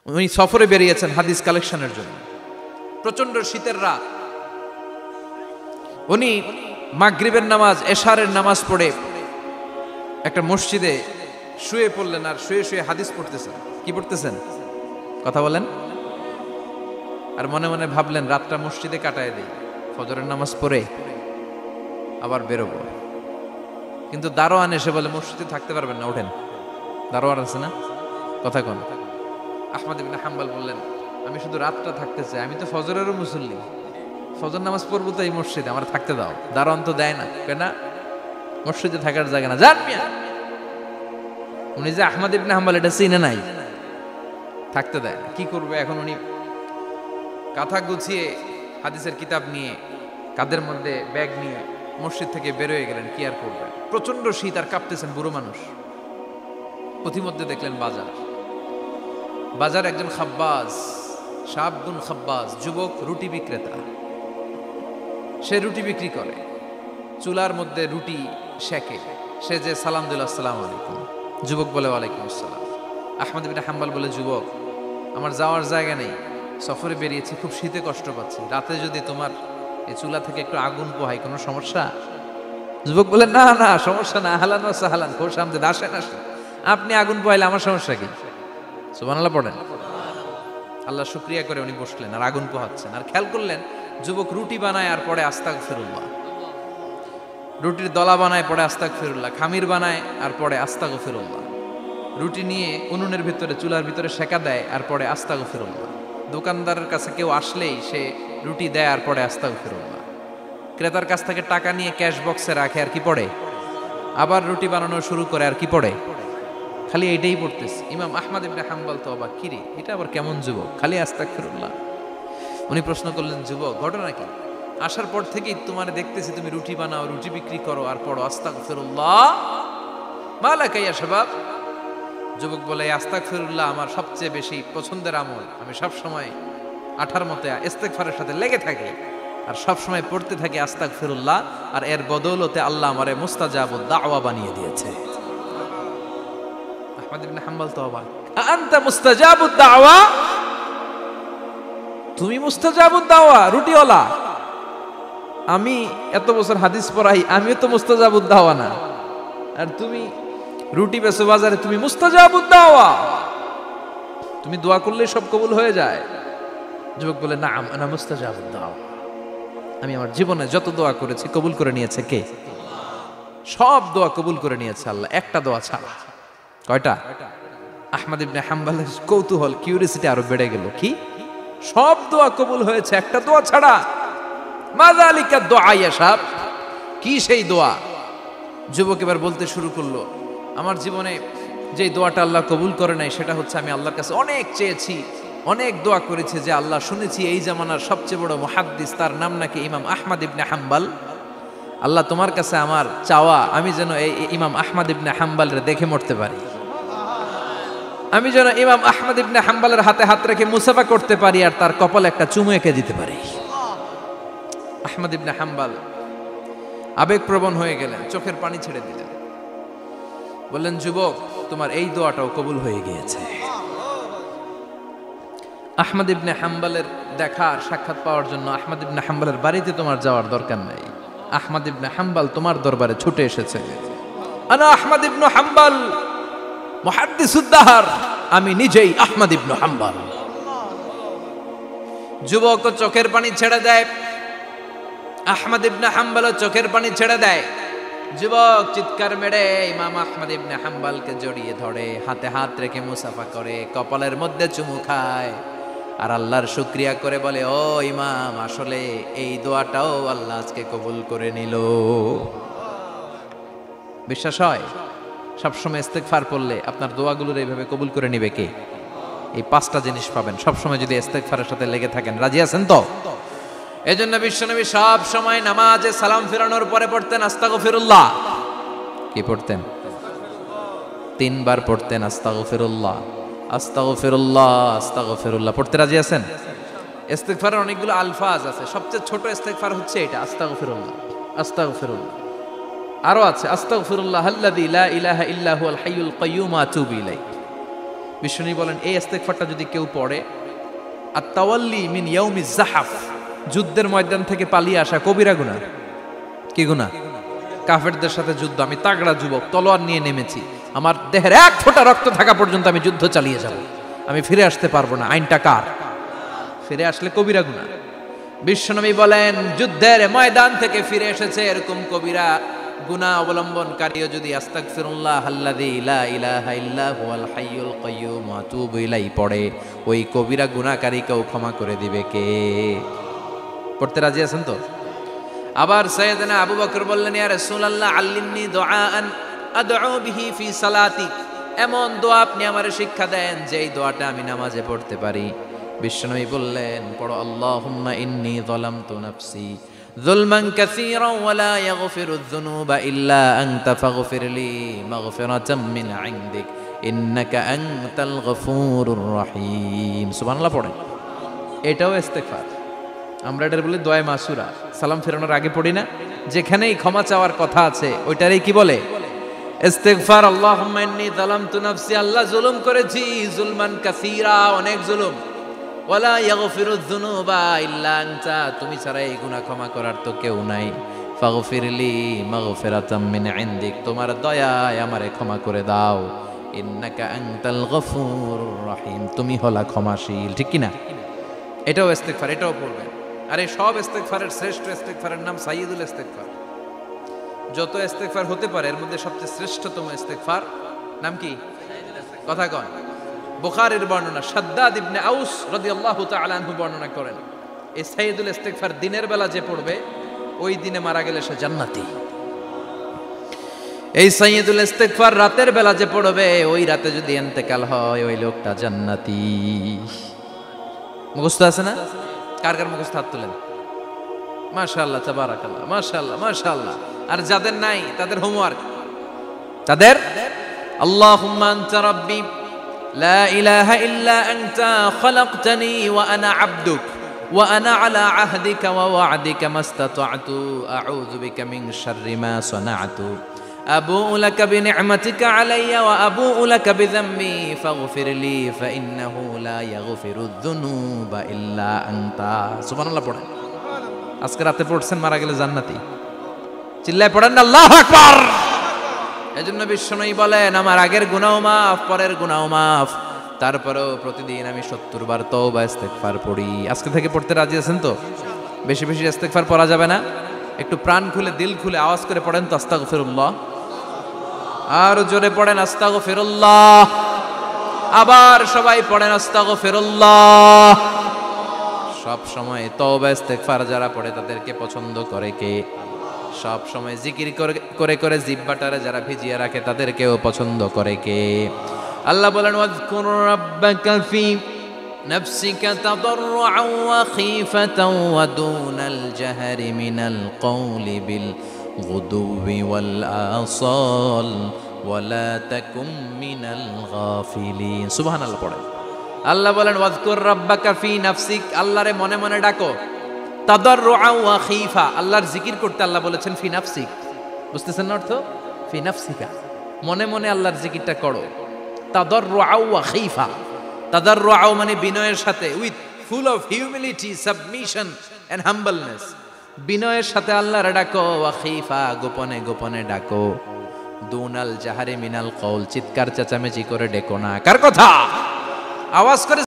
উনি সফরে বেরিয়েছেন হাদিস কালেকশনের জন্য। প্রচন্ড শীতের রাত, উনি মাগরিবের নামাজ, এশারের নামাজ পড়ে একটা মসজিদে শুয়ে পড়লেন, আর শুয়ে শুয়ে হাদিস পড়তেছেন। কি পড়তেছেন? কথা বলেন। আর মনে মনে ভাবলেন রাতটা মসজিদে কাটায় দেই, ফজরের নামাজ পড়ে আবার বেরোবো। কিন্তু দারোয়ান এসে বলে মসজিদে থাকতে পারবেন না, ওঠেন। দারোয়ান আছে না, কথা কোন? আহমদ ইবনে হাম্বল বললেন, আমি শুধু রাতটা থাকতে চাই, আমি তো ফজরেরও মুসল্লি, ফজর নামাজ পড়বো তো এই মসজিদে, আমার থাকতে দাও। দারোয়ান তো দেয় না, কেন? মসজিদে থাকার জায়গা না, যান মিয়া। উনি যে আহমদ ইবনে হাম্বল এটা চিনে নাই, থাকতে দেয় না। কি করবে এখন? উনি কাঁথা গুছিয়ে হাদিসের কিতাব নিয়ে কাঁধের মধ্যে ব্যাগ নিয়ে মসজিদ থেকে বেরোয় গেলেন। কি আর করবেন, প্রচন্ড শীত, আর কাঁপতেছেন, বুড়ো মানুষ। পথিমধ্যে দেখলেন বাজার, বাজার একজন খাব্বাজ, শাবুন খাব্বাজ, যুবক রুটি বিক্রেতা। সে রুটি বিক্রি করে, চুলার মধ্যে রুটি সেকে। সে যে সালাম দিল, আসসালামু আলাইকুম। যুবক বলে, ওয়ালাইকুম আসসালাম। আহমদ ইবনে হাম্বল বলে, যুবক আমার যাওয়ার জায়গা নেই, সফরে বেরিয়েছি, খুব শীতে কষ্ট পাচ্ছি, রাতে যদি তোমার এই চুলা থেকে একটু আগুন পোহাই কোনো সমস্যা? যুবক বলে, না না সমস্যা না, আহলান ওয়া সাহলান, খোশ আমদেদ, আসেন আসেন, আপনি আগুন পোহাইলে আমার সমস্যা কি? সুবহানাল্লাহ পড়েন। আল্লাহ শুকরিয়া করে উনি বসলেন আর আগুন পোহাচ্ছেন। আর খেয়াল করলেন যুবক রুটি বানায় আর পরে আস্তাগফিরুল্লাহ, রুটির দলা বানায় পরে আস্তাগফিরুল্লাহ, খামির বানায় আর পরে আস্তাগফিরুল্লাহ, রুটি নিয়ে উনুনের ভিতরে চুলার ভিতরে সেকা দেয় আর পরে আস্তাগফিরুল্লাহ। দোকানদারের কাছে কেউ আসলেই সে রুটি দেয় আর পরে আস্তাগফিরুল্লাহ। ক্রেতার কাছ থেকে টাকা নিয়ে ক্যাশ বক্সে রাখে আর কি পড়ে? আবার রুটি বানানো শুরু করে আর কি পড়ে? খালি এইটাই পড়তেছে। ইমাম আহমদ ইবনে হাম্বল তো অবাক, কিরে এটা আবার কেমন যুবক, খালি আস্তাগফিরুল্লাহ। উনি প্রশ্ন করলেন, যুবক ঘটনা কি? আসার পর থেকেই তোমার দেখতেছি তুমি রুটি বানাও, রুটি বিক্রি করো আর পড়ো আস্তাগফিরুল্লাহ, মালাকা ইয়া শাবাব। যুবক বলে, আস্তাগফিরুল্লাহ আমার সবচেয়ে বেশি পছন্দের আমল, আমি সব সময় আঠার মতে ইস্তেগফারের সাথে লেগে থাকি আর সব সময় পড়তে থাকি আস্তাগফিরুল্লাহ, আর এর বদৌলতে আল্লাহ আমারে মুস্তাজাবুদ দাওয়া বানিয়ে দিয়েছে। আহমদ ইবনে হাম্বল তো অবাক, আনতা মুস্তাজাবুদ দাওয়া, তুমি মুস্তাজাবুদ দাওয়া, রুটিওয়ালা। আমি এত বছর হাদিস পড়াই, আমিও তো মুস্তাজাবুদ দাওয়া না, আর তুমি রুটি বেচো বাজারে, তুমি মুস্তাজাবুদ দাওয়া, তুমি দোয়া করলে সব কবুল হয়ে যায়। যুবক বলে, না আনা মুস্তাজাবুদ দাওয়া, আমি আমার জীবনে যত দোয়া করেছি কবুল করে নিয়েছে কে? সব দোয়া কবুল করে নিয়েছে আল্লাহ, একটা দোয়া ছাড়া। কয়টা? আহমদ ইবনে হাম্বলের কৌতূহল, কিউরিসিটি আরো বেড়ে গেল। কি? সব দোয়া কবুল হয়েছে, একটা দোয়া ছাড়া। মাযালিকা দোয়া ইয়া শাব, কি সেই দোয়া? যুবক এবার বলতে শুরু করলো, আমার জীবনে যে দোয়াটা আল্লাহ কবুল করে নাই সেটা হচ্ছে আমি আল্লাহর কাছে অনেক চেয়েছি, অনেক দোয়া করেছি যে আল্লাহ, শুনেছি এই জামানার সবচেয়ে বড় মুহাদ্দিস, তার নাম নাকি ইমাম আহমদ ইবনে হাম্বল। আল্লাহ তোমার কাছে আমার চাওয়া, আমি যেন এই ইমাম আহমদ ইবনে হাম্বলের দেখে মরতে পারি, আমি যেন ইমাম আহমদ ইবনে হাম্বলের হাতে হাত রেখে মুসাফা করতে পারি আর তার কপালে একটা চুমু এঁকে দিতে পারি। আহমদ ইবনে হাম্বল আবেগপ্রবণ হয়ে গেলেন, চোখের পানি ছেড়ে দিলেন, বললেন, যুবক তোমার এই দোয়াটাও কবুল হয়ে গিয়েছে। আহমদ ইবনে হাম্বলের দেখার সাক্ষাৎ পাওয়ার জন্য আহমদ ইবনে হাম্বলের বাড়িতে তোমার যাওয়ার দরকার নাই, আহমদ ইবনে হাম্বল তোমার দরবারে ছুটে এসেছে। আনা আহমদ ইবনে হাম্বল মুহাদ্দিসুদ দাহর, আমি নিজেই আহমদ ইবনে হাম্বল। যুবক চোখের পানি ছেড়ে দেয়, আহমদ ইবনে হাম্বল চোখের পানি ছেড়ে দেয়। যুবক চিৎকার মেরে ইমাম আহমদ ইবনে হাম্বলকে জড়িয়ে ধরে, হাতে হাত রেখে মুসাফা করে, কপালের মধ্যে চুমু খায় আর আল্লাহর শুকরিয়া করে বলে, ও ইমাম, আসলে এই দোয়াটাও আল্লাহ আজকে কবুল করে নিল। বিশ্বাস হয়? সবসময় ইস্তেগফার পড়লে আপনার দোয়াগুলোর এইভাবে কবুল করে নিবে কে? এই পাঁচটা জিনিস পাবেন সবসময় যদি ইস্তেগফারের সাথে লেগে থাকেন। রাজি আছেন তো? এজন্য বিশ্বনবী সব সময় নামাজে সালাম ফিরানোর পরে পড়তেন আস্তাগফিরুল্লাহ। কি পড়তেন? 3 বার পড়তেন আস্তাগফিরুল্লাহ, আস্তাগফিরুল্লাহ, আস্তাগফিরুল্লাহ। পড়তে রাজি আছেন? ইস্তেগফারের অনেকগুলো আলফাজ আছে, সবচেয়ে ছোট ইস্তেগফার হচ্ছে এটা, আস্তাগফিরুল্লাহ, আস্তাগফিরুল্লাহ। আরো আছে আস্তাগফিরুল্লাহ আল্লাযী লা ইলাহা ইল্লা হুয়াল হাইয়ুল কাইয়্যুম আতুবু ইলাইহি, বিশ্বনবী বলেন এই ইস্তেগফারটা যদি কেউ পড়ে, আর তাওয়াল্লি মিন ইয়াউমিজ জাহাফ, যুদ্ধের ময়দান থেকে পালিয়ে আসা কবিরা গুনাহ। কি গুনাহ? কাফেরদের সাথে যুদ্ধ, আমি তাগড়া যুবক, তলোয়ার নিয়ে নেমেছি, আমার দেহের এক ফোঁটা রক্ত থাকা পর্যন্ত আমি যুদ্ধ চালিয়ে যাব, আমি ফিরে আসতে পারবো না, আইনটা কার? ফিরে আসলে কবিরা গুনাহ। বিশ্বনবী বলেন যুদ্ধের ময়দান থেকে ফিরে এসেছে এরকম কবিরা গুনাহ অবলম্বনকারীও যদি আস্তাগফিরুল্লাহ আল্লাযী লা ইলাহা ইল্লা হুয়াল হাইয়ুল কাইয়্যুম ওয়া আতুবু ইলাইহি পড়ে, ওই কবিরা গুনাহকারীকেও ক্ষমা করে দিবে কে? পড়তে রাজি আছেন তো? আবার সাইয়েদনা আবু বকর বললেন, ইয়া রাসূলুল্লাহ আল্লিমনি দুআআন আদউ বিহি ফি সালাতি, এমন দোয়া আপনি আমারে শিক্ষা দেন যেই দোয়াটা আমি নামাজে পড়তে পারি। বিশ্বনবী বললেন, পড়ো আল্লাহুম্মা ইন্নী যালামতু নাফসি যুলমান কাসীরান ওয়া লা ইয়াগফিরুয যুনুবা ইল্লা আনতা ফাগফিরলি মাগফিরাতাম মিন ইনদিক ইন্নাকা আনতাল গফুরুর রহিম। সুবহানাল্লাহ পড়েন। এটাও ইস্তেগফার। আমরা এটার বলি দোয়া মাসুরা, সালাম ফেরানোর আগে পড়ি না? যেখানেই ক্ষমা চাওয়ার কথা আছে ওইটারই কি বলে? ইস্তেগফার। আল্লাহুম্মা ইন্নী যালামতু নাফসি, আল্লাহ জুলুম করেছি, যুলমান কাসীরা, অনেক জুলুম, ওয়ালা ইয়াগফিরুয যুনুবা ইল্লা আনতা, তুমি ছাড়া এই গুনাহ ক্ষমা করার তো কেউ নাই, ফাগফিরলি মাগফিরাতাম মিন ইনদিক, তোমার দয়ায় আমারে ক্ষমা করে দাও, ইন্নাকা আনতাল গফুরুর রহিম, তুমি হলা ক্ষমাশীল। ঠিক কি না? এটাও ইস্তেগফার, এটাও পড়বেন। আরে সব ইস্তেগফারের শ্রেষ্ঠ ইস্তেগফারের নাম সাইয়্যিদুল ইস্তেগফার। যত ইস্তেগফার হতে পারে এর মধ্যে সবচেয়ে শ্রেষ্ঠতম ইস্তেগফার নাম কি? কথা কন। বুখারীর বর্ণনা, শাদ্দাদ ইবনে আউস রাদিয়াল্লাহু তাআলা আনহু বর্ণনা করেন, এই সাইয়্যিদুল ইস্তেগফার দিনের বেলা যে পড়বে ওই দিনে মারা গেলে সে জান্নাতি। এই সাইয়্যিদুল ইস্তেগফার রাতের বেলা যে পড়বে ওই রাতে যদি ইন্তেকাল হয় ওই লোকটা জান্নাতি। মুখস্থ আছে না? কার কার মুখস্থ হাত তুলেন। মাশাআল্লাহ, তাবারাকাল্লাহ, মাশাআল্লাহ, মাশাআল্লাহ। আর যাদের নাই তাদের হোমওয়ার্ক, তাদের আল্লাহুম্মা আনতা রাব্বি লা ইলাহা ইল্লা আনতা খালাকতানি ওয়া আনা আবদুক ওয়া আনা আলা আহদিকা ওয়া ওয়া'দিকা মাস্তাতা'তু আউযু বিকা মিন শাররি মা সানা'তু আবু'ু লাকা বিনি'মাতিকা আলাইয়া ওয়া আবু'ু লাকা বিযামবি ফাগফিরলি ফাইন্নাহু লা ইয়াগফিরুয যুনুবা ইল্লা আনতা। সুবহানাল্লাহ পড়েন। আজকে রাতে পড়ছেন, মারা গেলে জান্নাতি। চিল্লায় পড়েন না আল্লাহু আকবার। এজন্য বিশ্বনবী বলেন আমার আগের গুনাহ মাফ, পরের গুনাহ মাফ, তারপরেও প্রতিদিন আমি 70 বার তওবা ইস্তেগফার পড়ি। আজকে থেকে পড়তে রাজি আছেন তো? বেশি বেশি ইস্তেগফার পড়া যাবে না? একটু প্রাণ খুলে দিল খুলে আওয়াজ করে পড়েন তো আস্তাগফিরুল্লাহ। আর জোরে পড়েন আস্তাগফিরুল্লাহ। আবার সবাই পড়েন আস্তাগফিরুল্লাহ। সব সময় তওবা ইস্তেগফার যারা পড়ে তাদেরকে পছন্দ করে কে? সব সময় জিকির করে করে জিহ্বাটারে যারা ভিজিয়ে রাখে তাদেরকেও পছন্দ করে কে? আল্লাহ বলেন ওয়াজকুর রাব্বাকা ফি নাফসিকা তাদাররুআন ওয়া খীফাতান ওয়া দুনাল জাহরি মিনাল কওলি বিল গুদুবি ওয়াল আসাল ওয়া লা তাকুম মিনাল গাফিলিন। সুবহানাল্লাহ পড়েন। আল্লাহ বলেন ওয়াজকুর রাব্বাকা ফি নাফসিক, আল্লাহরে মনে মনে ডাকো, তাদাররুআন ওয়া খীফা, আল্লাহর জিকির করতে আল্লাহ বলেছেন ফি নাফসিক। বুঝতেছেন না অর্থ? ফি নাফসিকা, মনে মনে আল্লাহর জিকিরটা করো। তাদাররুআন ওয়া খীফা, তাদাররুআ মানে বিনয়ের সাথে, with full of humility, submission and humbleness, বিনয়ের সাথে আল্লাহর ডাকো। ওয়া খীফা, গোপনে গোপনে ডাকো। দুনাল জাহারি মিনাল কওল, চিৎকার চেঁচামেচি করে ডেকো না। কার কথা? আওয়াজ করে